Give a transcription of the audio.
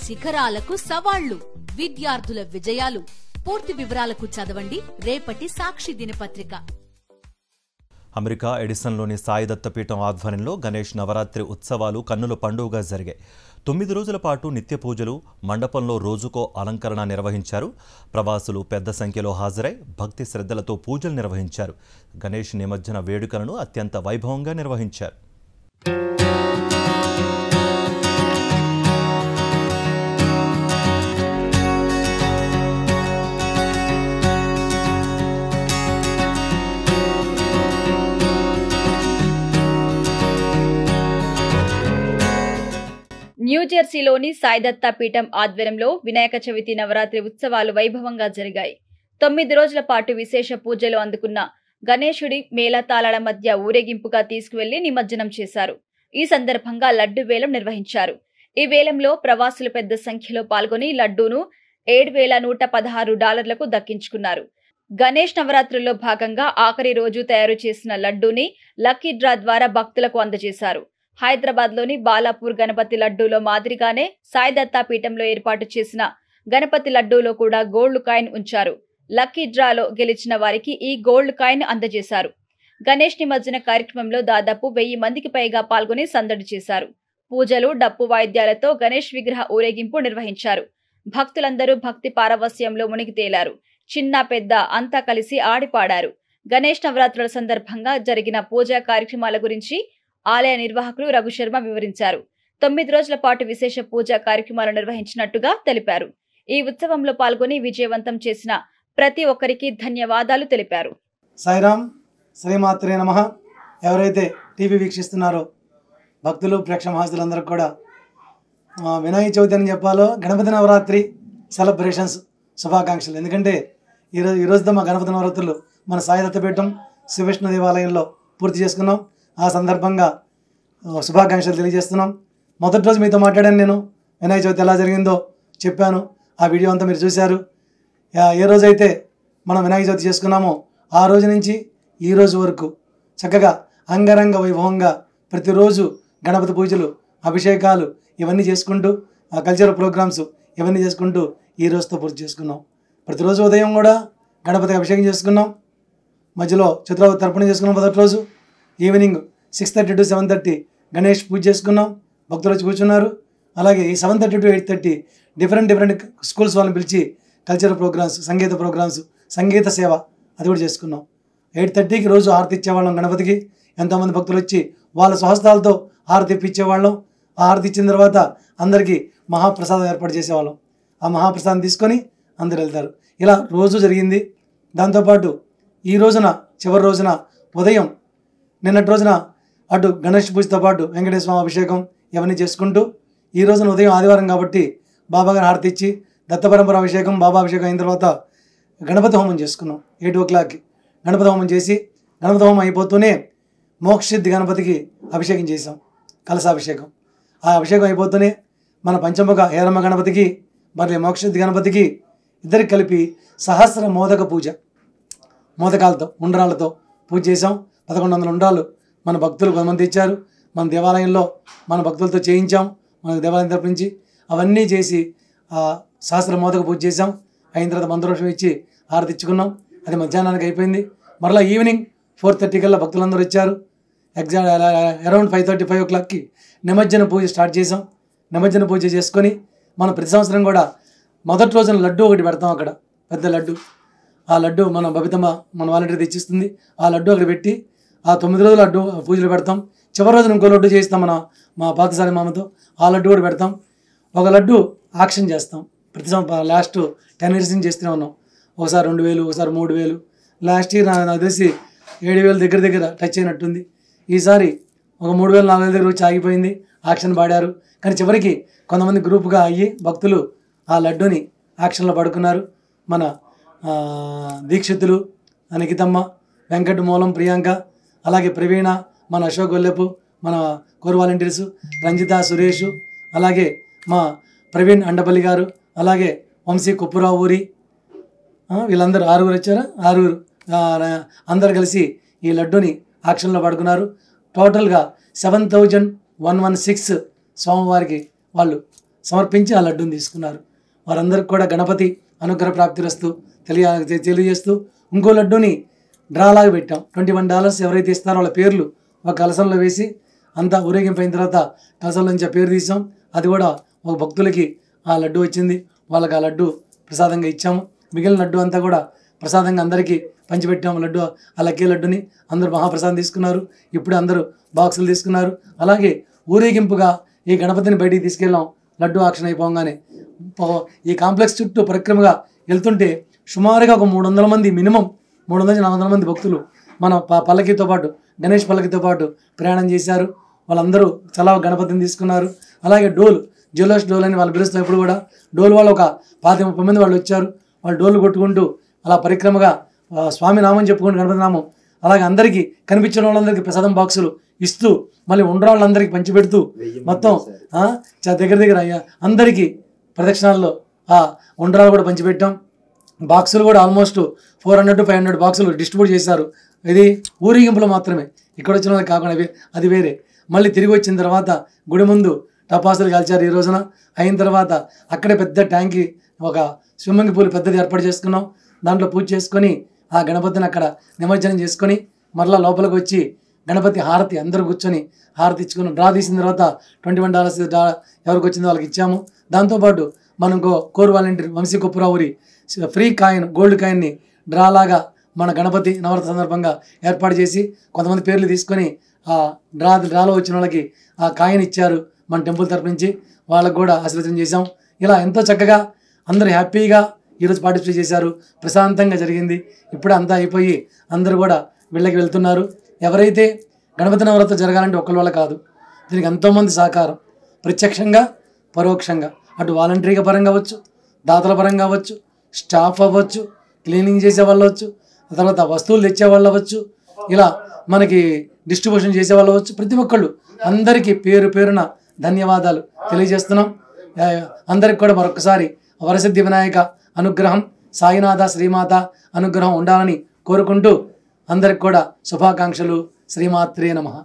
శిఖరాలకు సవాళ్లు, విద్యార్థుల విజయాలు. పూర్తి వివరాలకు చదవండి రేపటి సాక్షి దినపత్రిక. అమెరికా ఎడిసన్లోని సాయి దత్తపీఠం ఆధ్వర్యంలో గణేష్ నవరాత్రి ఉత్సవాలు కన్నుల పండుగగా జరిగాయి. 9 రోజుల పాటు నిత్య పూజలు, మండపంలో రోజుకో అలంకరణ నిర్వహించారు. ప్రవాసులు పెద్ద సంఖ్యలో హాజరై భక్తి శ్రద్ధలతో పూజలు నిర్వహించారు. గణేష్ నిమజ్జన వేడుకలను అత్యంత వైభవంగా నిర్వహించారు. న్యూజెర్సీలోని సాయి దత్తపీఠం ఆధ్వర్యంలో వినాయక చవితి నవరాత్రి ఉత్సవాలు వైభవంగా జరిగాయి. 9 రోజుల పాటు విశేష పూజలు అందుకున్న గణేశుడి మేళతాళాల మధ్య ఊరేగింపుగా తీసుకువెళ్లి నిమజ్జనం చేశారు. ఈ సందర్భంగా లడ్డు వేలం నిర్వహించారు. ఈ వేలంలో ప్రవాసులు పెద్ద సంఖ్యలో పాల్గొని లడ్డూను $7,116కు దక్కించుకున్నారు. గణేష్ నవరాత్రుల్లో భాగంగా ఆఖరి రోజు తయారు చేసిన లడ్డూని లక్కీ డ్రా ద్వారా భక్తులకు అందజేశారు. హైదరాబాద్లోని బాలాపూర్ గణపతి లడ్డూలో మాదిరిగానే సాయి దత్తాపీఠంలో ఏర్పాటు చేసిన గణపతి లడ్డూలో కూడా గోల్డ్ కాయిన్ ఉంచారు. లక్కీ డ్రాలో గెలిచిన వారికి ఈ గోల్డ్ కాయిన్ అందజేశారు. గణేష్ నిమజ్జన కార్యక్రమంలో దాదాపు 1000 మందికి పైగా పాల్గొని సందడి చేశారు. పూజలు, డప్పు వాయిద్యాలతో గణేష్ విగ్రహ ఊరేగింపు నిర్వహించారు. భక్తులందరూ భక్తి పారవస్యంలో మునిగి తేలారు. చిన్న పెద్ద అంతా కలిసి ఆడిపాడారు. గణేష్ నవరాత్రుల సందర్భంగా జరిగిన పూజా కార్యక్రమాల గురించి ఆలయ నిర్వాహకులు రఘుశర్మ వివరించారు. 9 రోజుల పాటు విశేష పూజా కార్యక్రమాలు నిర్వహించినట్టుగా తెలిపారు. ఈ ఉత్సవంలో పాల్గొని విజయవంతం చేసిన ప్రతి ఒక్కరికి ధన్యవాదాలు తెలిపారు. సాయిరామ్, శ్రీమాత్రే నమః. ఎవరైతే టీవీ వీక్షిస్తున్నారో భక్తులు, ప్రేక్షమాస్తులందరూ కూడా వినాయక చవితి అని చెప్పాలో గణపతి నవరాత్రి సెలబ్రేషన్స్ శుభాకాంక్షలు. ఎందుకంటే ఈరోజుతో మా గణపతి నవరాత్రులు మన సాయి దత్తపీఠం శ్రీ విష్ణు దేవాలయంలో పూర్తి చేసుకున్నాం. ఆ సందర్భంగా శుభాకాంక్షలు తెలియజేస్తున్నాం. మొదటి రోజు మీతో మాట్లాడాను. నేను వినాయక చవితి ఎలా జరిగిందో చెప్పాను. ఆ వీడియో అంతా మీరు చూశారు. ఏ రోజైతే మనం వినాయక చవితి చేసుకున్నామో ఆ రోజు నుంచి ఈ రోజు వరకు చక్కగా అంగరంగ వైభవంగా ప్రతిరోజు గణపతి పూజలు, అభిషేకాలు ఇవన్నీ చేసుకుంటూ, కల్చరల్ ప్రోగ్రామ్స్ ఇవన్నీ చేసుకుంటూ ఈ రోజుతో పూర్తి చేసుకున్నాం. ప్రతిరోజు ఉదయం కూడా గణపతికి అభిషేకం చేసుకున్నాం. మధ్యలో చతురావతి తర్పణ చేసుకున్నాం. మొదటి రోజు ఈవినింగ్ 6:30 to 7:30 గణేష్ పూజ చేసుకున్నాం. భక్తులు వచ్చి కూర్చున్నారు. అలాగే ఈ 7:30 to 8:30 డిఫరెంట్ స్కూల్స్ వాళ్ళని పిలిచి కల్చరల్ ప్రోగ్రామ్స్, సంగీత ప్రోగ్రామ్స్, సంగీత సేవ అది కూడా చేసుకున్నాం. 8:30కి రోజు హారతి ఇచ్చేవాళ్ళం గణపతికి. ఎంతోమంది భక్తులు వచ్చి వాళ్ళ స్వహస్తాలతో హారతి ఇప్పించేవాళ్ళం. ఆ హారతి ఇచ్చిన తర్వాత అందరికీ మహాప్రసాదం ఏర్పాటు చేసేవాళ్ళం. ఆ మహాప్రసాదం తీసుకొని అందరు వెళ్తారు. ఇలా రోజు జరిగింది. దాంతోపాటు ఈ రోజున చివరి రోజున ఉదయం నిన్నటి రోజున అటు గణేష్ పూజతో పాటు వెంకటేశ్వర స్వామి అభిషేకం ఇవన్నీ చేసుకుంటూ ఈ రోజున ఉదయం ఆదివారం కాబట్టి బాబాగారు హారతి ఇచ్చి దత్తపరంపర అభిషేకం, బాబా అభిషేకం అయిన తర్వాత గణపతి హోమం చేసుకున్నాం. 8 o'clockకి గణపతి హోమం చేసి గణపతి హోమం అయిపోతూనే మోక్షసిద్ధి గణపతికి అభిషేకం చేసాం, కలశాభిషేకం. ఆ అభిషేకం అయిపోతూనే మన పంచముఖ హేరమ్మ గణపతికి మరి మోక్షసిద్ధి గణపతికి ఇద్దరికి కలిపి సహస్ర మోదక పూజ, మోదకాలతో ఉండ్రాలతో పూజ చేసాం. 1100 ఉండ్రాలు మన భక్తులు కొంతమంది ఇచ్చారు. మన దేవాలయంలో మన భక్తులతో చేయించాం. మన దేవాలయం తరపు నుంచి అవన్నీ చేసి సహస్ర మోదక పూజ చేసాం. అయిన తర్వాత మంత్రోషం ఇచ్చి హారతి ఇచ్చుకున్నాం. అది మధ్యాహ్నానికి అయిపోయింది. మరలా ఈవినింగ్ 4:30 కల్లా భక్తులందరూ వచ్చారు. ఎగ్జాక్ట్ అరౌండ్ 5:35 o'clockకి నిమజ్జన పూజ స్టార్ట్ చేసాం. నిమజ్జన పూజ చేసుకొని మనం ప్రతి సంవత్సరం కూడా మొదటి రోజున లడ్డు ఒకటి పెడతాం. అక్కడ పెద్ద లడ్డు, ఆ లడ్డు మన బబితమ్మ మన వాలంటీర్ తెచ్చిస్తుంది. ఆ లడ్డు అక్కడ పెట్టి ఆ 9 రోజులు లడ్డు పూజలు పెడతాం. చివరి రోజున ఇంకో లడ్డు చేస్తాం మా పాతసారి మామతో. ఆ లడ్డు కూడా పెడతాం. ఒక లడ్డు ఆక్షన్ చేస్తాం. ప్రతి లాస్ట్ 10 years నుంచి చేస్తూనే ఉన్నాం. ఒకసారి 2000, ఒకసారి 3000. లాస్ట్ ఇయర్ నాకు తెలిసి 7000 దగ్గర టచ్ అయినట్టుంది. ఈసారి ఒక 3000, 4000 దగ్గర వచ్చి ఆగిపోయింది. ఆక్షన్ పాడారు. కానీ చివరికి కొంతమంది గ్రూప్గా అయ్యి భక్తులు ఆ లడ్డుని ఆక్షన్లో పడుకున్నారు. మన దీక్షితులు, అనికితమ్మ, వెంకట మూలం, ప్రియాంక, అలాగే ప్రవీణ, మన అశోక్ గొల్లెపు, మన కోర్ వాలంటీర్సు, రంజిత, సురేష్, అలాగే మా ప్రవీణ్ అండపల్లి గారు, అలాగే వంశీ కుప్పురావు ఊరి, వీళ్ళందరూ 6 వచ్చారు. 6 అందరు కలిసి ఈ లడ్డుని ఆక్షన్లో పడుకున్నారు. టోటల్గా 7116 స్వామివారికి వాళ్ళు సమర్పించి ఆ లడ్డూని తీసుకున్నారు. వారందరికీ కూడా గణపతి అనుగ్రహ ప్రాప్తిరస్తూ తెలియజేస్తూ ఇంకో లడ్డూని డ్రాలాగా పెట్టాం. $21 ఎవరైతే ఇస్తారో వాళ్ళ పేర్లు ఒక కలసంలో వేసి అంతా ఊరేగింపైన తర్వాత కలసంలో నుంచి ఆ పేరు తీసాం. అది కూడా ఒక భక్తులకి ఆ లడ్డు వచ్చింది, వాళ్ళకి ఆ లడ్డు ప్రసాదంగా ఇచ్చాము. మిగిలిన లడ్డు అంతా కూడా ప్రసాదంగా అందరికీ పంచిపెట్టాము. లడ్డు ఆ లక్కీ లడ్డుని అందరూ మహాప్రసాదం తీసుకున్నారు. ఇప్పుడు అందరూ బాక్సులు తీసుకున్నారు. అలాగే ఊరేగింపుగా ఈ గణపతిని బయటికి తీసుకెళ్ళాం. లడ్డు ఆక్షన్ అయిపోగానే ఈ కాంప్లెక్స్ చుట్టూ పరిక్రమగా వెళ్తుంటే సుమారుగా ఒక 300 మంది, మినిమం 300-400 మంది భక్తులు మన పల్లకితో పాటు, గణేష్ పల్లకితో పాటు ప్రయాణం చేశారు. వాళ్ళందరూ చాలా గణపతిని తీసుకున్నారు. అలాగే జ్యువెలర్స్ డోల్ అని వాళ్ళు పిలుస్తాం. ఇప్పుడు కూడా డోల్ వాళ్ళు ఒక 20-30 మంది వాళ్ళు వచ్చారు. వాళ్ళు డోలు కొట్టుకుంటూ అలా పరిక్రమగా స్వామి నామం చెప్పుకుంటూ, గణపతి నామం, అలాగే అందరికీ కనిపించిన వాళ్ళందరికీ ప్రసాదం బాక్సులు ఇస్తూ మళ్ళీ వాళ్ళందరికీ పంచిపెడుతూ మొత్తం దగ్గర అందరికీ ప్రదక్షిణాల్లో ఆ ఉండ్రాలు కూడా పంచిపెట్టాం. బాక్సులు కూడా ఆల్మోస్ట్ 400-500 బాక్సులు డిస్ట్రిబ్యూట్ చేశారు. ఇది ఊరేగింపులో మాత్రమే, ఇక్కడ వచ్చిన వాళ్ళకి కాకుండా అది వేరే. మళ్ళీ తిరిగి వచ్చిన తర్వాత గుడి ముందు టపాసులు కాల్చారు. ఈ రోజున అయిన తర్వాత అక్కడే పెద్ద ట్యాంకి, ఒక స్విమ్మింగ్ పూల్ పెద్దది ఏర్పాటు చేసుకున్నాం. దాంట్లో పూజ చేసుకొని ఆ గణపతిని అక్కడ నిమజ్జనం చేసుకొని మరలా లోపలికి వచ్చి గణపతి హారతి అందరూ కూర్చొని హారతి ఇచ్చుకుని డ్రా తీసిన తర్వాత $21 ఎవరికి వచ్చిందో వాళ్ళకి ఇచ్చాము. దాంతోపాటు మనం core volunteer Vamsi Kopparavuri free coin, gold కాయిన్ని డ్రాలాగా మన గణపతి నవరాత్రి సందర్భంగా ఏర్పాటు చేసి కొంతమంది పేర్లు తీసుకొని ఆ డ్రాలో వచ్చిన వాళ్ళకి ఆ కాయిన్ ఇచ్చారు మన టెంపుల్ తరపు నుంచి. వాళ్ళకు కూడా ఆశీర్వచనం చేశాం. ఇలా ఎంతో చక్కగా అందరూ హ్యాపీగా ఈరోజు పార్టిసిపేట్ చేశారు. ప్రశాంతంగా జరిగింది. ఇప్పుడే అంతా అయిపోయి అందరూ కూడా వీళ్ళకి వెళ్తున్నారు. ఎవరైతే గణపతి నవరాత్రి జరగాలంటే ఒకళ్ళ వల్ల కాదు, దీనికి ఎంతోమంది సహకారం, ప్రత్యక్షంగా పరోక్షంగా, అటు వాలంటరీగా పరంగా అవ్వచ్చు, దాతల పరంగా అవ్వచ్చు, స్టాఫ్ అవ్వచ్చు, క్లీనింగ్ చేసే వాళ్ళు అవ్వచ్చు, తర్వాత వస్తువులు తెచ్చే వాళ్ళు అవ్వచ్చు, ఇలా మనకి డిస్ట్రిబ్యూషన్ చేసే వాళ్ళు అవ్వచ్చు. ప్రతి ఒక్కళ్ళు అందరికీ పేరు పేరున ధన్యవాదాలు తెలియజేస్తున్నాం. అందరికి కూడా మరొకసారి వరసిద్ధి వినాయక అనుగ్రహం, సాయినాథ శ్రీమాత అనుగ్రహం ఉండాలని కోరుకుంటూ అందరికి కూడా శుభాకాంక్షలు. శ్రీమాత్రే నమః.